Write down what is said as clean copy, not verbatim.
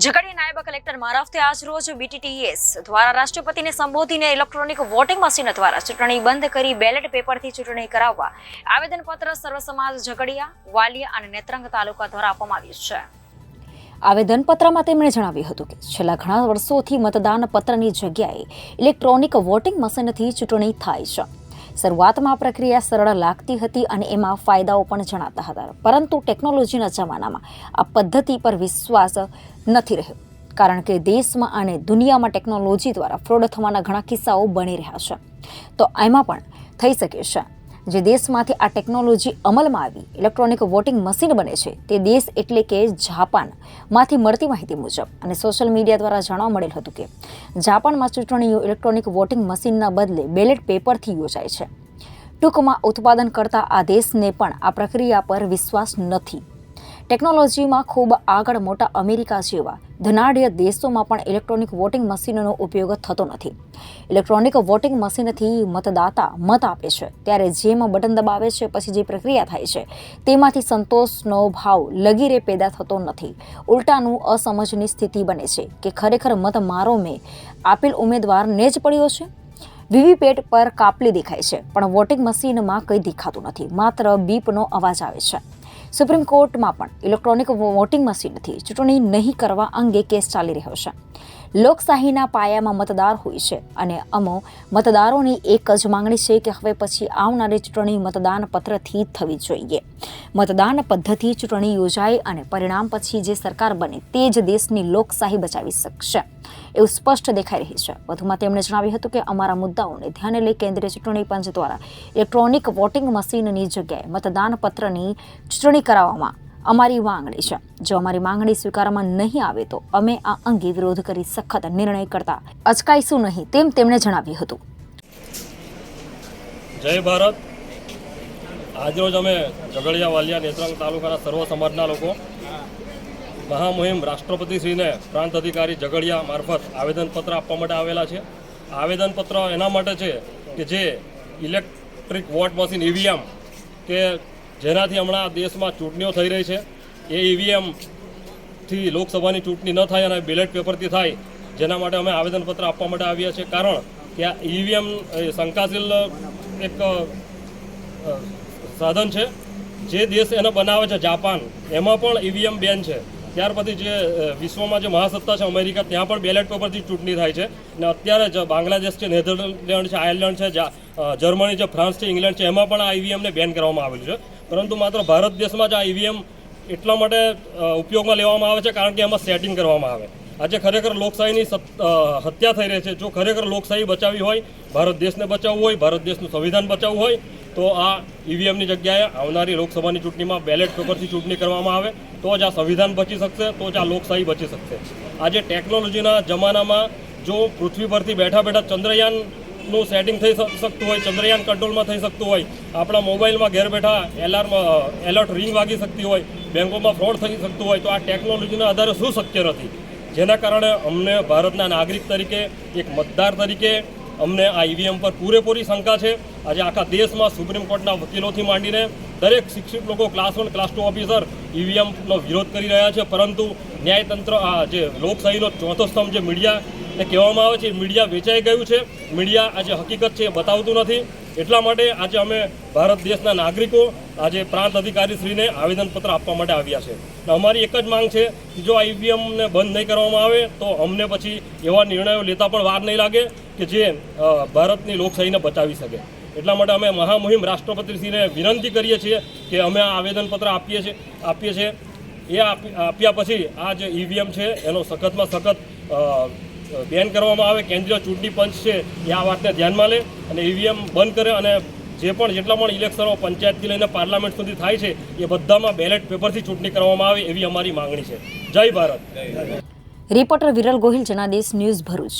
ઝઘડિયા નાયબ કલેક્ટર મારફતે આજ રોજ BTTES દ્વારા રાષ્ટ્રપતિને સંબોધીને ઇલેક્ટ્રોનિક વોટિંગ મશીન દ્વારા ચૂંટણી બંધ કરી બેલેટ પેપરથી ચૂંટણી કરાવવા આવેદનપત્ર સર્વ સમાજ ઝઘડિયા, વાલિયા અને નેત્રંગ તાલુકા દ્વારા આપવામાં આવ્યું છે. આવેદનપત્રમાં તેમણે જણાવ્યું હતું કે છેલ્લા ઘણા વર્ષોથી મતદાન પત્રની જગ્યાએ ઇલેક્ટ્રોનિક વોટિંગ મશીનથી ચૂંટણી થાય છે. શરૂઆતમાં પ્રક્રિયા સરળ લાગતી હતી અને એમાં ફાયદાઓ પણ જણાતા હતા, પરંતુ ટેકનોલોજીના જમાનામાં આ પદ્ધતિ પર વિશ્વાસ નથી રહ્યો, કારણ કે દેશમાં અને દુનિયામાં ટેકનોલોજી દ્વારા ફ્રોડ થવાના ઘણા કિસ્સાઓ બની રહ્યા છે. તો એમાં પણ થઈ શકે છે જે દેશમાંથી આ ટેકનોલોજી અમલમાં આવી ઇલેક્ટ્રોનિક વોટિંગ મશીન બને છે તે દેશ એટલે કે જાપાનમાંથી મળતી માહિતી મુજબ અને સોશિયલ મીડિયા દ્વારા જાણવા મળેલ હતું કે જાપાનમાં ચૂંટણીઓ ઇલેક્ટ્રોનિક વોટિંગ મશીનના બદલે બેલેટ પેપરથી યોજાય છે. ટૂંકમાં ઉત્પાદન કરતા આ દેશને પણ આ પ્રક્રિયા પર વિશ્વાસ નથી. ટેકનોલોજીમાં ખૂબ આગળ મોટા અમેરિકા જેવા ધનાઢ્ય દેશોમાં પણ ઇલેક્ટ્રોનિક વોટિંગ મશીનનો ઉપયોગ થતો નથી. ઇલેક્ટ્રોનિક વોટિંગ મશીનથી મતદાતા મત આપે છે ત્યારે જેમ બટન દબાવે છે પછી જે પ્રક્રિયા થાય છે તેમાંથી સંતોષનો ભાવ લગીરે પેદા થતો નથી. ઉલટાનું અસમજની સ્થિતિ બને છે કે ખરેખર મત મારો મેં આપેલ ઉમેદવારને જ પડ્યો છે. વીવીપેટ પર કાપલી દેખાય છે પણ વોટિંગ મશીનમાં કંઈ દેખાતું નથી, માત્ર બીપનો અવાજ આવે છે. સુપ્રીમ કોર્ટમાં પણ ઇલેક્ટ્રોનિક વોટિંગ મશીનથી ચૂંટણી નહીં કરવા અંગે કેસ ચાલી રહ્યો છે. લોકશાહીના પાયામાં મતદાર હોય છે અને અમો મતદારોની એક જ માંગણી છે કે હવે પછી આવનારી ચૂંટણી મતદાન પત્રથી થવી જોઈએ. મતદાન પદ્ધતિ ચૂંટણી યોજાય અને પરિણામ પછી જે સરકાર બને તે જ દેશની લોકશાહી બચાવી શકશે એવું સ્પષ્ટ દેખાઈ રહી છે. વધુમાં તેમણે જણાવ્યું હતું કે અમારા મુદ્દાઓને ધ્યાને લઈ કેન્દ્રીય ચૂંટણી પંચ દ્વારા ઇલેક્ટ્રોનિક વોટિંગ મશીનની જગ્યાએ મતદાન પત્રની ચૂંટણી કરાવવામાં અમારી માંગણી છે. જો અમારી માંગણી સ્વીકારવામાં નહીં આવે તો અમે આ અંગે વિરોધ કરી સખત નિર્ણય કરતા અચકાઈશું નહીં, તેમ તેમણે જણાવ્યું હતું. જય ભારત. આજરોજ અમે ઝઘડિયા, વાલિયા, નેત્રંગ તાલુકાના સર્વ સમાજના લોકો મહામુહિમ રાષ્ટ્રપતિશ્રીને પ્રાંત અધિકારી ઝઘડિયા મારફત આવેદનપત્ર આપવા માટે આવેલા છે. આવેદનપત્ર એના માટે છે કે જે ઇલેક્ટ્રિક વોટ મશીન EVM કે જેનાથી હમણાં દેશમાં ચૂંટણીઓ થઈ રહી છે એ EVMથી લોકસભાની ચૂંટણી ન થાય અને બેલેટ પેપરથી થાય, જેના માટે અમે આવેદનપત્ર આપવા માટે આવ્યા છીએ. કારણ કે આ EVM શંકાશીલ એક સાધન છે. જે દેશ એને બનાવે છે જાપાન, એમાં પણ EVM બેન છે. ત્યાર પછી જે વિશ્વમાં જે મહાસત્તા છે અમેરિકા, ત્યાં પણ બેલેટ પેપરથી ચૂંટણી થાય છે. અને અત્યારે જ બાંગ્લાદેશ છે, નેધરલેન્ડ છે, આયર્લેન્ડ છે, જર્મની છે, ફ્રાન્સ છે, ઇંગ્લેન્ડ છે, એમાં પણ આ EVMને બેન કરવામાં આવેલું છે. પરંતુ માત્ર ભારત દેશમાં જ આ EVM એટલા માટે ઉપયોગમાં લેવામાં આવે છે કારણ કે એમાં સેટિંગ કરવામાં આવે. આજે ખરેખર લોકશાહીની હત્યા થઈ રહી છે. જો ખરેખર લોકશાહી બચાવવી હોય, ભારત દેશને બચાવવું હોય, ભારત દેશનું સંવિધાન બચાવવું હોય તો આ EVMની જગ્યાએ આવનારી લોકસભાની ચૂંટણીમાં બેલેટ પેપરથી ચૂંટણી કરવામાં આવે તો જ આ સંવિધાન બચી શકશે, તો જ આ લોકશાહી બચી શકશે. આજે ટેકનોલોજીના જમાનામાં જો પૃથ્વી પરથી બેઠા બેઠા ચંદ્રયાનનું સેટિંગ થઈ શકતું હોય, ચંદ્રયાન કંટ્રોલમાં થઈ શકતું હોય, આપણા મોબાઈલમાં ઘેર બેઠા એલર્ટ રિંગ વાગી શકતી હોય, બેંકોમાં ફ્રોડ થઈ શકતું હોય, તો આ ટેકનોલોજીના આધારે શું શક્ય નથી? જેના કારણે અમને ભારતના નાગરિક તરીકે, એક મતદાર તરીકે અમને આ EVM પર પૂરેપૂરી શંકા છે. આજે આખા દેશમાં સુપ્રીમ કોર્ટના વકીલોથી માંડીને દરેક શિક્ષિત લોકો, ક્લાસ 1, ક્લાસ 2 ઓફિસર EVMનો વિરોધ કરી રહ્યા છે. પરંતુ ન્યાયતંત્ર, આ જે લોકશાહીનો ચોથો સ્તંભ જે મીડિયાને કહેવામાં આવે છે, મીડિયા વેચાઈ ગયું છે. મીડિયા આજે હકીકત છે એ બતાવતું નથી. એટલા માટે આજે અમે ભારત દેશના નાગરિકો આજે પ્રાંત અધિકારીશ્રીને આવેદનપત્ર આપવા માટે આવ્યા છે. અમારી એક જ માંગ છે કે જો આ EVMને બંધ નહીં કરવામાં આવે તો અમને પછી એવા નિર્ણયો લેતા પણ વાર નહીં લાગે કે જે ભારતની લોકશાહીને બચાવી શકે. એટલા માટે અમે મહામુહિમ રાષ્ટ્રપતિશ્રીને વિનંતી કરીએ છીએ કે અમે આ આવેદનપત્ર આપીએ છીએ. એ આપ્યા પછી આ જે EVM છે એનો સખતમાં સખત બેન કરવામાં આવે. કેન્દ્રીય ચૂંટણી પંચ છે એ આ વાતને ધ્યાનમાં લે અને EVM બંધ કરે અને જેટલા પણ ઇલેક્શનો પંચાયતથી લઈને પાર્લામેન્ટ સુધી થાય છે એ બધામાં બેલેટ પેપરથી ચૂંટણી કરવામાં આવે એવી અમારી માંગણી છે. જય ભારત. Reporter Viral Gohil, Janadesh news, Bharuch.